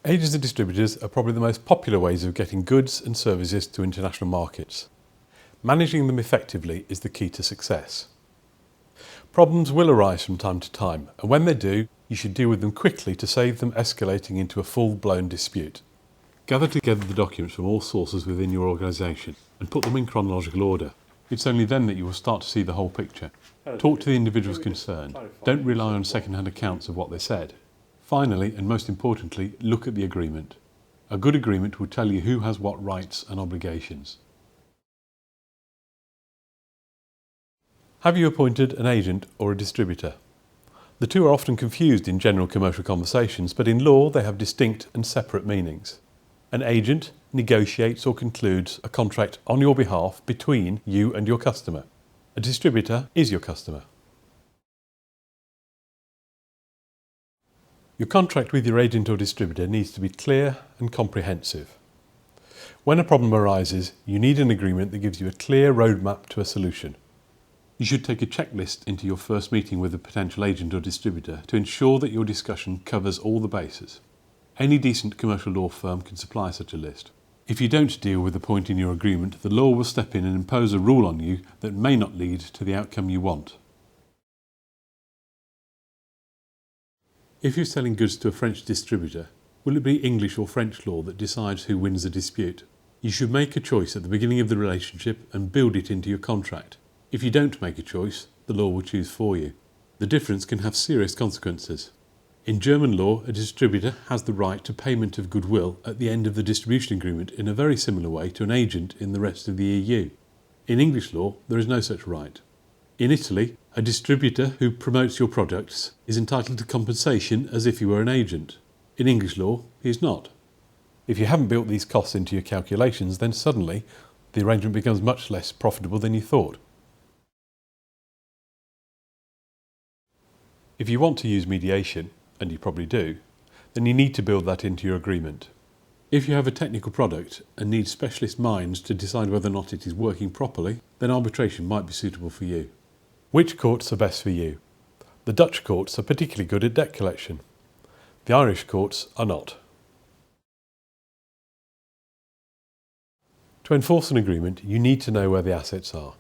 Agents and distributors are probably the most popular ways of getting goods and services to international markets. Managing them effectively is the key to success. Problems will arise from time to time, and when they do, you should deal with them quickly to save them escalating into a full-blown dispute. Gather together the documents from all sources within your organisation and put them in chronological order. It's only then that you will start to see the whole picture. Talk to the individuals concerned. Don't rely on second-hand accounts of what they said. Finally, and most importantly, look at the agreement. A good agreement will tell you who has what rights and obligations. Have you appointed an agent or a distributor? The two are often confused in general commercial conversations, but in law they have distinct and separate meanings. An agent negotiates or concludes a contract on your behalf between you and your customer. A distributor is your customer. Your contract with your agent or distributor needs to be clear and comprehensive. When a problem arises, you need an agreement that gives you a clear roadmap to a solution. You should take a checklist into your first meeting with a potential agent or distributor to ensure that your discussion covers all the bases. Any decent commercial law firm can supply such a list. If you don't deal with the point in your agreement, the law will step in and impose a rule on you that may not lead to the outcome you want. If you're selling goods to a French distributor, will it be English or French law that decides who wins the dispute? You should make a choice at the beginning of the relationship and build it into your contract. If you don't make a choice, the law will choose for you. The difference can have serious consequences. In German law, a distributor has the right to payment of goodwill at the end of the distribution agreement in a very similar way to an agent in the rest of the EU. In English law, there is no such right. In Italy, a distributor who promotes your products is entitled to compensation as if he were an agent. In English law, he is not. If you haven't built these costs into your calculations, then suddenly the arrangement becomes much less profitable than you thought. If you want to use mediation, and you probably do, then you need to build that into your agreement. If you have a technical product and need specialist minds to decide whether or not it is working properly, then arbitration might be suitable for you. Which courts are best for you? The Dutch courts are particularly good at debt collection. The Irish courts are not. To enforce an agreement, you need to know where the assets are.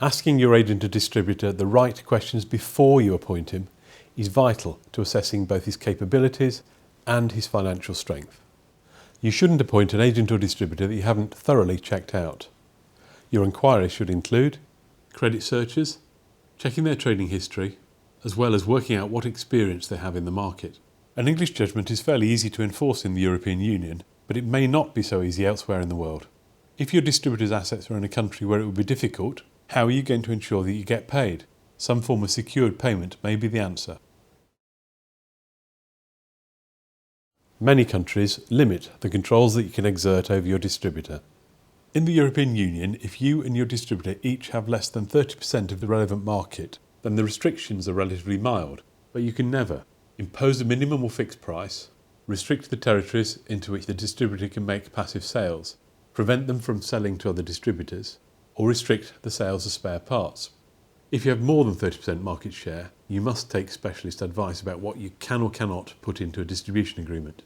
Asking your agent or distributor the right questions before you appoint him is vital to assessing both his capabilities and his financial strength. You shouldn't appoint an agent or distributor that you haven't thoroughly checked out. Your inquiry should include credit searches, checking their trading history, as well as working out what experience they have in the market. An English judgment is fairly easy to enforce in the European Union, but it may not be so easy elsewhere in the world. If your distributor's assets are in a country where it would be difficult, how are you going to ensure that you get paid? Some form of secured payment may be the answer. Many countries limit the controls that you can exert over your distributor. In the European Union, if you and your distributor each have less than 30% of the relevant market, then the restrictions are relatively mild, but you can never impose a minimum or fixed price, restrict the territories into which the distributor can make passive sales, prevent them from selling to other distributors, or restrict the sales of spare parts. If you have more than 30% market share, you must take specialist advice about what you can or cannot put into a distribution agreement.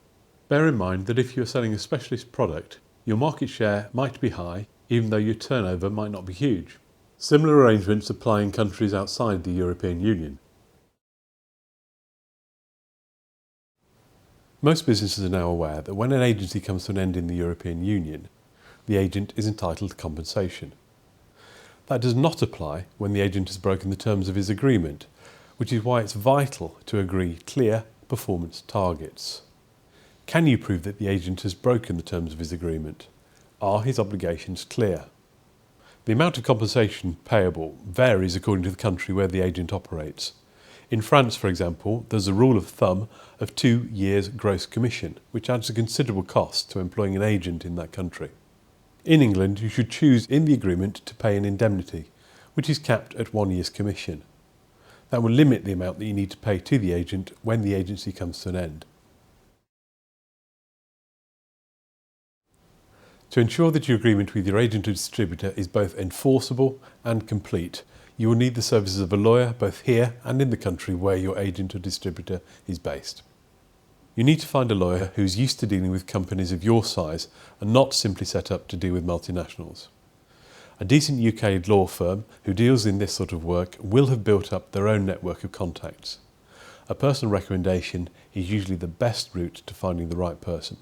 Bear in mind that if you are selling a specialist product, your market share might be high, even though your turnover might not be huge. Similar arrangements apply in countries outside the European Union. Most businesses are now aware that when an agency comes to an end in the European Union, the agent is entitled to compensation. That does not apply when the agent has broken the terms of his agreement, which is why it's vital to agree clear performance targets. Can you prove that the agent has broken the terms of his agreement? Are his obligations clear? The amount of compensation payable varies according to the country where the agent operates. In France, for example, there's a rule of thumb of 2 years' gross commission, which adds a considerable cost to employing an agent in that country. In England, you should choose in the agreement to pay an indemnity, which is capped at 1 year's commission. That will limit the amount that you need to pay to the agent when the agency comes to an end. To ensure that your agreement with your agent or distributor is both enforceable and complete, you will need the services of a lawyer both here and in the country where your agent or distributor is based. You need to find a lawyer who's used to dealing with companies of your size and not simply set up to deal with multinationals. A decent UK law firm who deals in this sort of work will have built up their own network of contacts. A personal recommendation is usually the best route to finding the right person.